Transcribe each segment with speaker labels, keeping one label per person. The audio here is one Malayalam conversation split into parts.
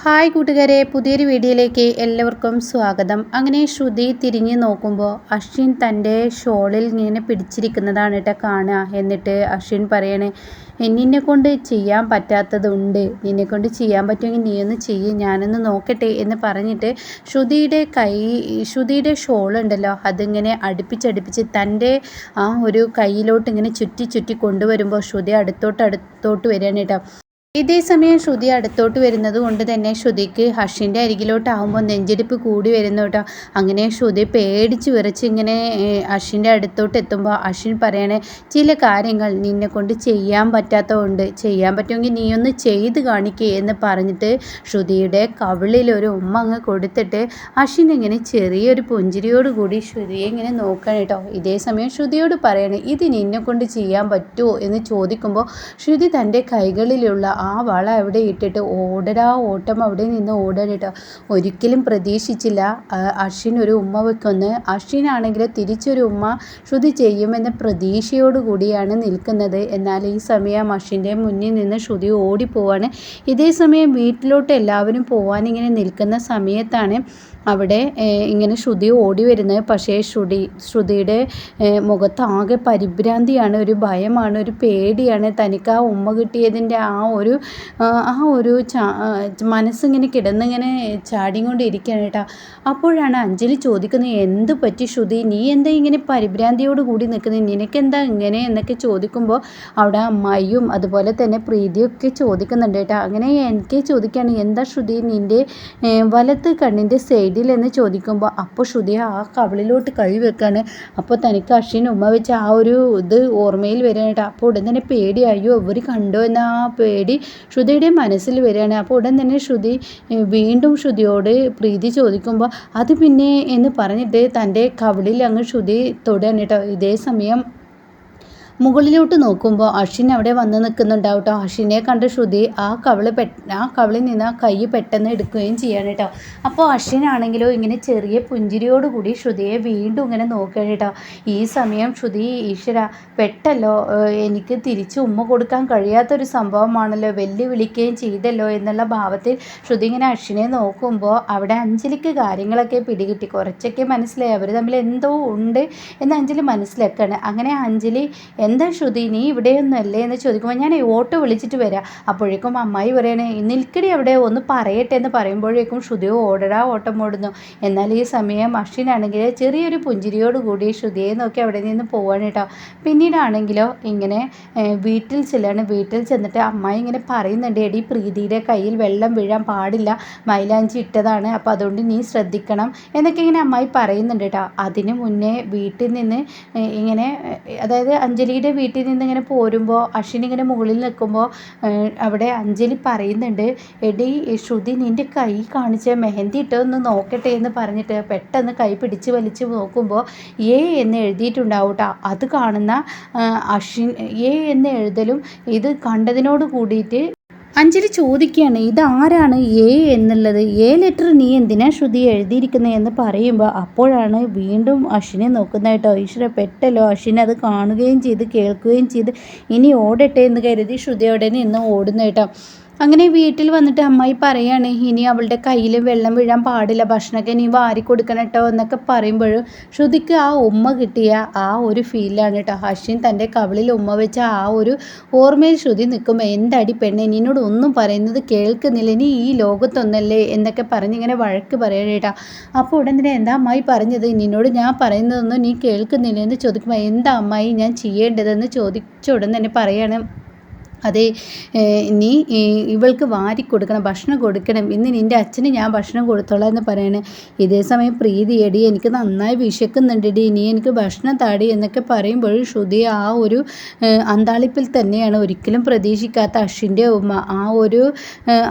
Speaker 1: ഹായ് കൂട്ടുകാരെ, പുതിയൊരു വീഡിയോയിലേക്ക് എല്ലാവർക്കും സ്വാഗതം. അങ്ങനെ ശ്രുതി തിരിഞ്ഞ് നോക്കുമ്പോൾ അശ്വിൻ തൻ്റെ ഷോളിൽ ഇങ്ങനെ പിടിച്ചിരിക്കുന്നതാണ് കേട്ടോ കാണുക. എന്നിട്ട് അശ്വിൻ പറയണേ, നിന്നെ കൊണ്ട് ചെയ്യാൻ പറ്റാത്തതുണ്ട്, നിന്നെ കൊണ്ട് ചെയ്യാൻ പറ്റുമെങ്കിൽ നീ ഒന്ന് ചെയ്യ്, ഞാനൊന്ന് നോക്കട്ടെ എന്ന് പറഞ്ഞിട്ട് ശ്രുതിയുടെ ഷോളുണ്ടല്ലോ അതിങ്ങനെ അടുപ്പിച്ചടുപ്പിച്ച് തൻ്റെ ആ ഒരു കയ്യിലോട്ട് ഇങ്ങനെ ചുറ്റി ചുറ്റി കൊണ്ടുവരുമ്പോൾ ശ്രുതി അടുത്തോട്ട് വരികയാണ് കേട്ടോ. ഇതേ സമയം ശ്രുതി അടുത്തോട്ട് വരുന്നത് കൊണ്ട് തന്നെ ശ്രുതിക്ക് അശ്വിൻ്റെ അരികിലോട്ടാകുമ്പോൾ നെഞ്ചിടിപ്പ് കൂടി വരുന്നു കേട്ടോ. അങ്ങനെ ശ്രുതി പേടിച്ച് വിറച്ച് ഇങ്ങനെ അശ്വിൻ്റെ അടുത്തോട്ട് എത്തുമ്പോൾ അശ്വിൻ പറയണേ, ചില കാര്യങ്ങൾ നിന്നെ കൊണ്ട് ചെയ്യാൻ പറ്റാത്തതുകൊണ്ട് ചെയ്യാൻ പറ്റുമെങ്കിൽ നീ ഒന്ന് ചെയ്ത് കാണിക്കേ എന്ന് പറഞ്ഞിട്ട് ശ്രുതിയുടെ കവിളിലൊരു ഉമ്മ അങ്ങ് കൊടുത്തിട്ട് അശ്വിൻ ഇങ്ങനെ ചെറിയൊരു പുഞ്ചിരിയോട് കൂടി ശ്രുതിയെ ഇങ്ങനെ നോക്കണം കേട്ടോ. ഇതേ സമയം ശ്രുതിയോട് പറയണേ, ഇത് നിന്നെ കൊണ്ട് ചെയ്യാൻ പറ്റുമോ എന്ന് ചോദിക്കുമ്പോൾ ശ്രുതി തൻ്റെ കൈകളിലുള്ള ആ വള അവിടെ ഇട്ടിട്ട് ഓട്ടം അവിടെ നിന്ന് ഓടട്ടോ. ഒരിക്കലും പ്രതീക്ഷിച്ചില്ല അശ്വിൻ ഒരു ഉമ്മ വെക്കുമെന്ന്. അശ്വിനാണെങ്കിൽ തിരിച്ചൊരു ഉമ്മ ശ്രുതി ചെയ്യുമെന്ന പ്രതീക്ഷയോടുകൂടിയാണ് നിൽക്കുന്നത്. എന്നാൽ ഈ സമയം അശ്വിൻ്റെ മുന്നിൽ നിന്ന് ശ്രുതി ഓടിപ്പോവാണ്. ഇതേ സമയം വീട്ടിലോട്ട് എല്ലാവരും പോവാനിങ്ങനെ നിൽക്കുന്ന സമയത്താണ് അവിടെ ഇങ്ങനെ ശ്രുതി ഓടി വരുന്നത്. പക്ഷേ ശ്രുതിയുടെ മുഖത്താകെ പരിഭ്രാന്തിയാണ്, ഒരു ഭയമാണ്, ഒരു പേടിയാണ്. തനിക്ക് ആ ഉമ്മ കിട്ടിയതിൻ്റെ ആ ഒരു മനസ്സിങ്ങനെ കിടന്നിങ്ങനെ ചാടിക്കൊണ്ടിരിക്കുകയാണ് കേട്ടോ. അപ്പോഴാണ് അഞ്ജലി ചോദിക്കുന്നത്, എന്ത് പറ്റി ശ്രുതി, നീ എന്താ ഇങ്ങനെ പരിഭ്രാന്തിയോട് കൂടി നിൽക്കുന്നത്, നിനക്കെന്താ ഇങ്ങനെ എന്നൊക്കെ ചോദിക്കുമ്പോൾ അവിടെ അമ്മായിയും അതുപോലെ തന്നെ പ്രീതിയൊക്കെ ചോദിക്കുന്നുണ്ട് കേട്ടോ. അങ്ങനെ എനിക്ക് ചോദിക്കുകയാണ്, എന്താ ശ്രുതി നിൻ്റെ വലത്ത് കണ്ണിൻ്റെ സൈഡിൽ എന്ന് ചോദിക്കുമ്പോൾ അപ്പോൾ ശ്രുതി ആ കവിളിലോട്ട് കൈ വെക്കാണ്. അപ്പോൾ തനിക്ക് അശ്വിൻ ഉമ്മ വെച്ച ആ ഒരു ഇത് ഓർമ്മയിൽ വരികയാണ് കേട്ടോ. അപ്പോൾ ഉടൻ തന്നെ പേടിയായോ ഇവർ കണ്ടോ എന്ന ആ പേടി ശ്രുതിയുടെ മനസ്സിൽ വരികയാണ്. അപ്പോൾ ഉടൻ തന്നെ വീണ്ടും ശ്രുതിയോട് പ്രീതി ചോദിക്കുമ്പോൾ അത് പിന്നെ എന്ന് പറഞ്ഞിട്ട് തൻ്റെ കവിളിൽ അങ്ങ് ശ്രുതി തൊടുകയാണ് കേട്ടോ. ഇതേ സമയം മുകളിലോട്ട് നോക്കുമ്പോൾ അശ്വിൻ അവിടെ വന്ന് നിൽക്കുന്നുണ്ടാവും കേട്ടോ. അശ്വിനെ കണ്ട് ശ്രുതി ആ കവിളിൽ നിന്ന് ആ കൈ പെട്ടെന്ന് എടുക്കുകയും ചെയ്യാണ് കേട്ടോ. അപ്പോൾ അശ്വിനാണെങ്കിലോ ഇങ്ങനെ ചെറിയ പുഞ്ചിരിയോടുകൂടി ശ്രുതിയെ വീണ്ടും ഇങ്ങനെ നോക്കുകയാണ് കേട്ടോ. ഈ സമയം ശ്രുതി, ഈശ്വര പെട്ടല്ലോ, എനിക്ക് തിരിച്ച് ഉമ്മ കൊടുക്കാൻ കഴിയാത്തൊരു സംഭവമാണല്ലോ, വെല്ലുവിളിക്കുകയും ചെയ്തല്ലോ എന്നുള്ള ഭാവത്തിൽ ശ്രുതി ഇങ്ങനെ അശ്വിനെ നോക്കുമ്പോൾ അവിടെ അഞ്ജലിക്ക് കാര്യങ്ങളൊക്കെ പിടികിട്ടി. കുറച്ചൊക്കെ മനസ്സിലായി അവർ തമ്മിൽ എന്തോ ഉണ്ട് എന്ന് അഞ്ജലി മനസ്സിലാക്കുകയാണ്. അങ്ങനെ അഞ്ജലി, എന്താ ശ്രുതി നീ ഇവിടെയൊന്നുമല്ലേ എന്ന് ചോദിക്കുമ്പോൾ ഞാൻ ഓട്ടോ വിളിച്ചിട്ട് വരാം. അപ്പോഴേക്കും അമ്മായി പറയണേ, നിൽക്കടി അവിടെ ഒന്ന് പറയട്ടെ എന്ന് പറയുമ്പോഴേക്കും ശ്രുതിയോ ഓട്ടം ഓടുന്നു. എന്നാൽ ഈ സമയം അശ്വിനാണെങ്കിൽ ചെറിയൊരു പുഞ്ചിരിയോടുകൂടി ശ്രുതിയെ നോക്കി അവിടെ നിന്ന് പോവാണ് കേട്ടോ. പിന്നീടാണെങ്കിലോ ഇങ്ങനെ വീട്ടിൽ ചെന്നിട്ട് അമ്മായി ഇങ്ങനെ പറയുന്നുണ്ട്, എടി പ്രീതിയുടെ കയ്യിൽ വെള്ളം വീഴാൻ പാടില്ല, മൈലാഞ്ചി ഇട്ടതാണ്, അപ്പോൾ അതുകൊണ്ട് നീ ശ്രദ്ധിക്കണം എന്നൊക്കെ ഇങ്ങനെ അമ്മായി പറയുന്നുണ്ട് കേട്ടോ. അതിന് മുന്നേ വീട്ടിൽ നിന്ന് ഇങ്ങനെ, അതായത് അഞ്ജലി വീട്ടിൽ നിന്ന് ഇങ്ങനെ പോരുമ്പോൾ അശ്വിൻ ഇങ്ങനെ മുകളിൽ നിൽക്കുമ്പോൾ അവിടെ അഞ്ജലി പറയുന്നുണ്ട്, എടി ശ്രുതി നിൻ്റെ കൈ കാണിച്ച് മെഹന്തി ഇട്ടൊന്ന് നോക്കട്ടെ എന്ന് പറഞ്ഞിട്ട് പെട്ടെന്ന് കൈ പിടിച്ച് വലിച്ച് നോക്കുമ്പോൾ എന്ന് എഴുതിയിട്ടുണ്ടാവും കേട്ടോ. അത് കാണുന്ന അശ്വിൻ എന്ന് എഴുതലും ഇത് കണ്ടതിനോട് കൂടിയിട്ട് അഞ്ജലി ചോദിക്കുകയാണ്, ഇതാരാണ് എന്നുള്ളത്, ലെറ്റർ നീ എന്തിനാ ശ്രുതി എഴുതിയിരിക്കുന്നത് എന്ന് പറയുമ്പോൾ അപ്പോഴാണ് വീണ്ടും അശ്വിനെ നോക്കുന്നത് കേട്ടോ. ഈശ്വര പെട്ടല്ലോ, അശ്വിനെ അത് കാണുകയും ചെയ്ത് കേൾക്കുകയും ചെയ്ത് ഇനി ഓടട്ടെ എന്ന് കരുതി ശ്രുതി അവിടെ നിന്ന് ഓടുന്നു കേട്ടോ. അങ്ങനെ വീട്ടിൽ വന്നിട്ട് അമ്മായി പറയാണ്, ഇനി അവളുടെ കയ്യിൽ വെള്ളം വീഴാൻ പാടില്ല, ഭക്ഷണമൊക്കെ നീ വാരി കൊടുക്കണം കേട്ടോ എന്നൊക്കെ പറയുമ്പോഴും ശ്രുതിക്ക് ആ ഉമ്മ കിട്ടിയ ആ ഒരു ഫീലാണ് കേട്ടോ. അശ്വിൻ തൻ്റെ കവിളിൽ ഉമ്മ വെച്ച ആ ഒരു ഓർമ്മയിൽ ശ്രുതി നിൽക്കുമ്പോൾ, എന്തടി പെണ്ണെ നിന്നോട് ഒന്നും പറയുന്നത് കേൾക്കുന്നില്ല, നീ ഈ ലോകത്തൊന്നല്ലേ എന്നൊക്കെ പറഞ്ഞിങ്ങനെ വഴക്ക് പറയണം കേട്ടോ. അപ്പോൾ ഉടൻ തന്നെ എന്താ അമ്മായി പറഞ്ഞത്, നിന്നോട് ഞാൻ പറയുന്നതൊന്നും നീ കേൾക്കുന്നില്ല എന്ന് ചോദിക്കുമ്പോൾ, എന്താ അമ്മായി ഞാൻ ചെയ്യേണ്ടതെന്ന് ചോദിച്ച ഉടൻ തന്നെ പറയാണ്, അതെ നീ ഇവൾക്ക് വാരി കൊടുക്കണം, ഭക്ഷണം കൊടുക്കണം, ഇന്ന് നിൻ്റെ അച്ഛന് ഞാൻ ഭക്ഷണം കൊടുത്തോളാം എന്ന് പറയണേ. ഇതേ സമയം പ്രീതി, എടി എനിക്ക് നന്നായി വിശക്കുന്നുണ്ടെടി, നീ എനിക്ക് ഭക്ഷണം താടി എന്നൊക്കെ പറയുമ്പോഴും ശ്രുതി ആ ഒരു അന്താളിപ്പിൽ തന്നെയാണ്. ഒരിക്കലും പ്രതീക്ഷിക്കാത്ത അശ്വിൻ്റെ ഉമ്മ ആ ഒരു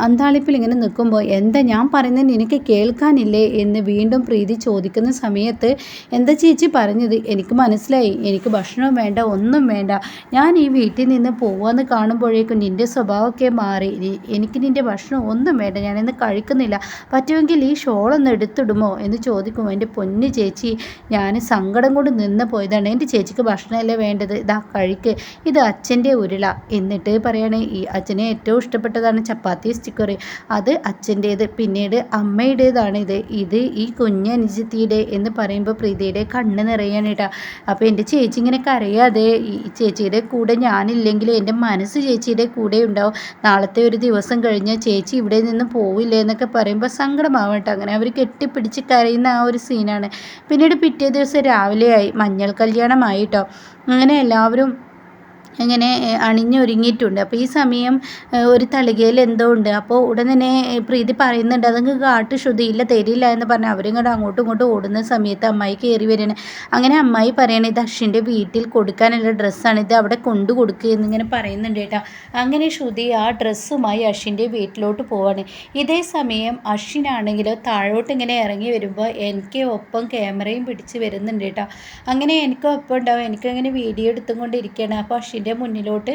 Speaker 1: അന്താളിപ്പിൽ ഇങ്ങനെ നിൽക്കുമ്പോൾ, എന്താ ഞാൻ പറയുന്നത് നിനക്ക് കേൾക്കാനില്ലേ എന്ന് വീണ്ടും പ്രീതി ചോദിക്കുന്ന സമയത്ത്, എന്താ ചേച്ചി പറഞ്ഞത്, എനിക്ക് മനസ്സിലായി, എനിക്ക് ഭക്ഷണം വേണ്ട, ഒന്നും വേണ്ട, ഞാൻ ഈ വീട്ടിൽ നിന്ന് പോവാന്ന് കാണുമ്പോൾ കാണുമ്പോഴേക്കും നിൻ്റെ സ്വഭാവമൊക്കെ മാറി, എനിക്ക് നിൻ്റെ ഭക്ഷണം ഒന്നും വേണ്ട, ഞാനിന്ന് കഴിക്കുന്നില്ല, പറ്റുമെങ്കിൽ ഈ ഷോളൊന്ന് എടുത്തിടുമോ എന്ന് ചോദിക്കുമോ. എൻ്റെ പൊന്നു ചേച്ചി, ഞാൻ സങ്കടം കൊണ്ട് നിന്ന് പോയതാണ്, എൻ്റെ ചേച്ചിക്ക് ഭക്ഷണമല്ലേ വേണ്ടത്, ഇതാ കഴിക്ക്, ഇത് അച്ഛൻ്റെ ഉരുള. എന്നിട്ട് പറയണേ, ഈ അച്ഛനെ ഏറ്റവും ഇഷ്ടപ്പെട്ടതാണ് ചപ്പാത്തി സ്റ്റിക്കർ, അത് അച്ഛൻ്റേത്, പിന്നീട് അമ്മയുടേതാണ് ഇത് ഈ കുഞ്ഞനുജത്തിയുടെ എന്ന് പറയുമ്പോൾ പ്രീതിയുടെ കണ്ണ് നിറയാണ് കേട്ടോ. അപ്പോൾ എൻ്റെ ചേച്ചി ഇങ്ങനെ കരയാതെ, ഈ ചേച്ചിയുടെ കൂടെ ഞാനില്ലെങ്കിൽ എൻ്റെ മനസ്സ് ചേച്ചിയുടെ കൂടെ ഉണ്ടാവും, നാളത്തെ ഒരു ദിവസം കഴിഞ്ഞ് ചേച്ചി ഇവിടെ നിന്ന് പോവില്ലേ എന്നൊക്കെ പറയുമ്പോൾ സങ്കടമാവട്ടെ. അങ്ങനെ അവർ കെട്ടിപ്പിടിച്ച് കരയുന്ന ആ ഒരു സീനാണ്. പിന്നീട് പിറ്റേ ദിവസം രാവിലെയായി, മഞ്ഞൾ കല്യാണമായി കേട്ടോ. അങ്ങനെ എല്ലാവരും ഇങ്ങനെ അണിഞ്ഞൊരുങ്ങിയിട്ടുണ്ട്. അപ്പോൾ ഈ സമയം ഒരു തളികയിൽ എന്തോ ഉണ്ട്. അപ്പോൾ ഉടൻ തന്നെ പ്രീതി പറയുന്നുണ്ട്, അതങ്ങ് കാട്ട് ശ്രുതി, ഇല്ല തരില്ല എന്ന് പറഞ്ഞാൽ അവരിങ്ങോട്ട് അങ്ങോട്ടും ഇങ്ങോട്ടും ഓടുന്ന സമയത്ത് അമ്മായി കയറി വരികയാണ്. അങ്ങനെ അമ്മായി പറയണേ, ഇത് അശ്വിൻ്റെ വീട്ടിൽ കൊടുക്കാനുള്ള ഡ്രസ്സാണ്, ഇത് അവിടെ കൊണ്ടു കൊടുക്കുക എന്നിങ്ങനെ പറയുന്നുണ്ട് കേട്ടോ. അങ്ങനെ ശ്രുതി ആ ഡ്രസ്സുമായി അശ്വിൻ്റെ വീട്ടിലോട്ട് പോവാണ്. ഇതേ സമയം അശ്വിനാണെങ്കിലോ താഴോട്ട് ഇങ്ങനെ ഇറങ്ങി വരുമ്പോൾ എനിക്ക് ഒപ്പം ക്യാമറയും പിടിച്ച് വരുന്നുണ്ട് കേട്ടോ. അങ്ങനെ എനിക്ക് ഒപ്പം ഉണ്ടാവും, എനിക്കങ്ങനെ വീഡിയോ എടുത്തും കൊണ്ടിരിക്കുകയാണ്. അപ്പോൾ അശ്വിൻ്റെ മുന്നിലോട്ട്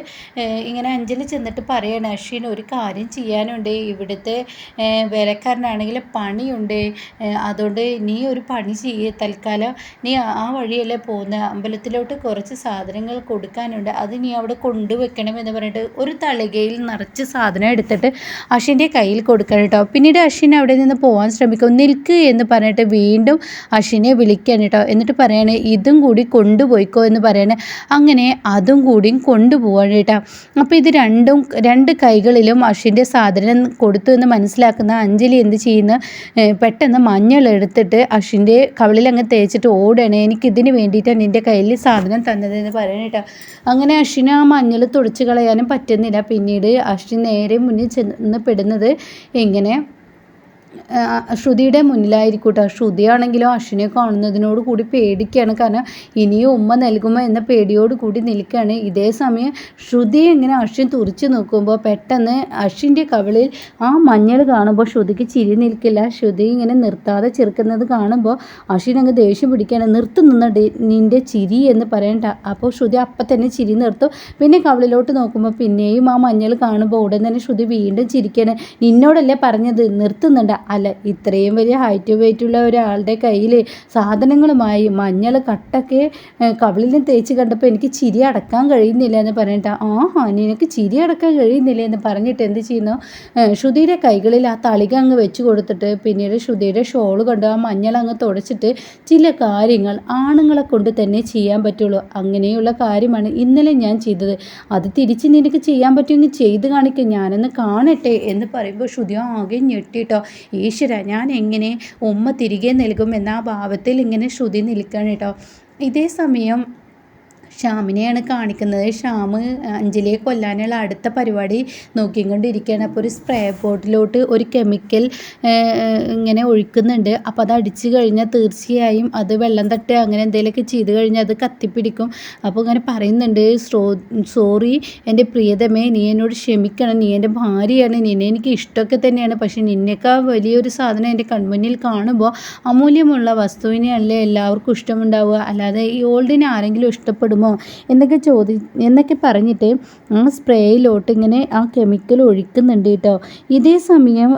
Speaker 1: ഇങ്ങനെ അഞ്ജലി ചെന്നിട്ട് പറയണം, അശ്വിൻ ഒരു കാര്യം ചെയ്യാനുണ്ട്, ഇവിടുത്തെ വേലക്കാരനാണെങ്കിൽ പണിയുണ്ട്, അതുകൊണ്ട് നീ ഒരു പണി ചെയ്യേ, തൽക്കാലം നീ ആ വഴിയല്ലേ പോകുന്ന, അമ്പലത്തിലോട്ട് കുറച്ച് സാധനങ്ങൾ കൊടുക്കാനുണ്ട്, അത് നീ അവിടെ കൊണ്ടുവെക്കണം എന്ന് പറഞ്ഞിട്ട് ഒരു തളികയിൽ നിറച്ച് സാധനം എടുത്തിട്ട് അശ്വിൻ്റെ കയ്യിൽ കൊടുക്കണം കേട്ടോ. പിന്നീട് അശ്വിൻ അവിടെ നിന്ന് പോകാൻ ശ്രമിക്കും, നിൽക്ക് എന്ന് പറഞ്ഞിട്ട് വീണ്ടും അശ്വിനെ വിളിക്കാൻ കേട്ടോ. എന്നിട്ട് പറയണേ, ഇതും കൂടി കൊണ്ടുപോയിക്കോ എന്ന് പറയണേ. അങ്ങനെ അതും കൂടി കൊണ്ടുപോകാൻ കേട്ടോ. അപ്പോൾ ഇത് രണ്ട് കൈകളിലും അശ്വിൻ്റെ സാധനം കൊടുത്തു എന്ന് മനസ്സിലാക്കുന്ന അഞ്ജലി എന്ത് ചെയ്യുന്നു, പെട്ടെന്ന് മഞ്ഞൾ എടുത്തിട്ട് അശ്വിൻ്റെ കവിളിൽ അങ്ങ് തേച്ചിട്ട് ഓടണേ, എനിക്കിതിന് വേണ്ടിയിട്ടാണ് നിൻ്റെ കയ്യിൽ സാധനം തന്നത് എന്ന് പറയണം കേട്ടോ. അങ്ങനെ അശ്വിന് ആ മഞ്ഞൾ തുടച്ച് കളയാനും പറ്റുന്നില്ല. പിന്നീട് അശ്വിൻ നേരെ മുന്നിൽ ചെന്ന് പെടുന്നത് എങ്ങനെ, ശ്രുതിയുടെ മുന്നിലായിരിക്കും കേട്ടോ. ശ്രുതിയാണെങ്കിലോ അശ്വിനെ കാണുന്നതിനോട് കൂടി പേടിക്കുകയാണ്, കാരണം ഇനിയും ഉമ്മ നൽകുമോ എന്ന പേടിയോട് കൂടി നിൽക്കുകയാണ്. ഇതേ സമയം ശ്രുതി ഇങ്ങനെ അശ്വിൻ തുറിച്ച് നോക്കുമ്പോൾ പെട്ടെന്ന് അശ്വിൻ്റെ കവിളിൽ ആ മഞ്ഞൾ കാണുമ്പോൾ ശ്രുതിക്ക് ചിരി നിൽക്കില്ല. ശ്രുതി ഇങ്ങനെ നിർത്താതെ ചെറുക്കുന്നത് കാണുമ്പോൾ അശ്വിൻ അങ്ങ് ദേഷ്യം പിടിക്കുകയാണ്, നിർത്തുന്നുണ്ട് നിൻ്റെ ചിരി എന്ന് പറയണ്ട. അപ്പോൾ ശ്രുതി അപ്പം തന്നെ ചിരി നിർത്തും. പിന്നെ കവിളിലോട്ട് നോക്കുമ്പോൾ പിന്നെയും ആ മഞ്ഞൾ കാണുമ്പോൾ ഉടൻ തന്നെ ശ്രുതി വീണ്ടും ചിരിക്കുകയാണ്, നിന്നോടല്ലേ പറഞ്ഞത് നിർത്തുന്നുണ്ട്, അല്ല ഇത്രയും വലിയ ഹൈറ്റ് വെയിറ്റുള്ള ഒരാളുടെ കയ്യിൽ സാധനങ്ങളുമായി മഞ്ഞൾ കട്ടൊക്കെ കവിളിൽ തേച്ച് കണ്ടപ്പോൾ എനിക്ക് ചിരി അടക്കാൻ കഴിയുന്നില്ല എന്ന് പറഞ്ഞിട്ട്, ആഹാ നിനക്ക് ചിരി അടക്കാൻ കഴിയുന്നില്ല എന്ന് പറഞ്ഞിട്ട് എന്ത് ചെയ്യുന്നു, ശ്രുതിയുടെ കൈകളിൽ ആ തളിക അങ്ങ് വെച്ച് കൊടുത്തിട്ട് പിന്നീട് ശ്രുതിയുടെ ഷോള് കൊണ്ട് ആ മഞ്ഞൾ അങ്ങ് തുടച്ചിട്ട്, ചില കാര്യങ്ങൾ ആണുങ്ങളെ കൊണ്ട് തന്നെ ചെയ്യാൻ പറ്റുള്ളൂ, അങ്ങനെയുള്ള കാര്യമാണ് ഇന്നലെ ഞാൻ ചെയ്തത്, അത് തിരിച്ച് നിനക്ക് ചെയ്യാൻ പറ്റുമെങ്കിൽ ചെയ്ത് കാണിക്കും, ഞാനൊന്ന് കാണട്ടെ എന്ന് പറയുമ്പോൾ ശ്രുതി ആകെ ഞെട്ടിട്ടോ. ഈശ്വര, ഞാൻ എങ്ങനെ ഉമ്മ തിരികെ നൽകും എന്ന ആ ഭാവത്തിൽ ഇങ്ങനെ ശ്രുതി നിൽക്കണം കേട്ടോ. ഇതേ സമയം ശ്യാമിനെയാണ് കാണിക്കുന്നത്. ശ്യാം അഞ്ജലിയെ കൊല്ലാനുള്ള അടുത്ത പരിപാടി നോക്കിക്കൊണ്ടിരിക്കുകയാണ്. അപ്പോൾ ഒരു സ്പ്രേ ബോട്ടിലോട്ട് ഒരു കെമിക്കൽ ഇങ്ങനെ ഒഴിക്കുന്നുണ്ട്. അപ്പോൾ അത് അടിച്ചു കഴിഞ്ഞാൽ തീർച്ചയായും അത് വെള്ളം തട്ട് അങ്ങനെ എന്തെങ്കിലുമൊക്കെ ചെയ്ത് കഴിഞ്ഞാൽ അത് കത്തിപ്പിടിക്കും. അപ്പോൾ ഇങ്ങനെ പറയുന്നുണ്ട്, സോറി എൻ്റെ പ്രിയതമേ, നീ എന്നോട് ക്ഷമിക്കണം, നീ എൻ്റെ ഭാര്യയാണ്, നിന്നെ എനിക്ക് ഇഷ്ടമൊക്കെ തന്നെയാണ്, പക്ഷേ നിന്നേക്കാൾ വലിയൊരു സാധനം എൻ്റെ കൺമുന്നിൽ കാണുമ്പോൾ അമൂല്യമുള്ള വസ്തുവിനെയല്ലേ എല്ലാവർക്കും ഇഷ്ടമുണ്ടാവുക, അല്ലാതെ ഈ ഓൾഡിനെ ആരെങ്കിലും ഇഷ്ടപ്പെടുമോ എന്നൊക്കെ പറഞ്ഞിട്ട് ആ സ്പ്രേയിലോട്ട് ഇങ്ങനെ ആ കെമിക്കൽ ഒഴിക്കുന്നുണ്ട് കേട്ടോ. ഇതേ സമയം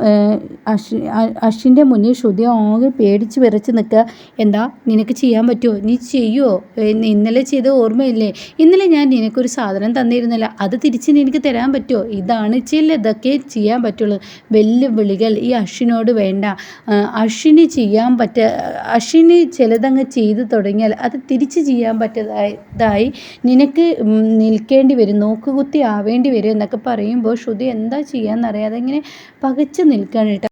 Speaker 1: അശ്വിൻ്റെ മുന്നിൽ ശ്രുതി ആകെ പേടിച്ച് വിറച്ച് നിൽക്കുക. എന്താ നിനക്ക് ചെയ്യാൻ പറ്റുമോ, നീ ചെയ്യുമോ, ഇന്നലെ ചെയ്ത ഓർമ്മയില്ലേ, ഇന്നലെ ഞാൻ നിനക്കൊരു സാധനം തന്നിരുന്നില്ല, അത് തിരിച്ച് നിനക്ക് തരാൻ പറ്റുമോ, ഇതാണ് ചിലതൊക്കെ ചെയ്യാൻ പറ്റുള്ളൂ, വെല്ലുവിളികൾ ഈ അശ്വിനോട് വേണ്ട, അശ്വിന് ചിലതങ്ങ് ചെയ്തു തുടങ്ങിയാൽ അത് തിരിച്ച് ചെയ്യാൻ പറ്റതായി നിനക്ക് നിൽക്കേണ്ടി വരും, നോക്കുകുത്തി ആവേണ്ടി വരും എന്നൊക്കെ പറയുമ്പോൾ ശ്രുതി എന്താ ചെയ്യാന്നറിയാതെ ഇങ്ങനെ പകച്ചു നിൽക്കുകയാണ് കേട്ടോ.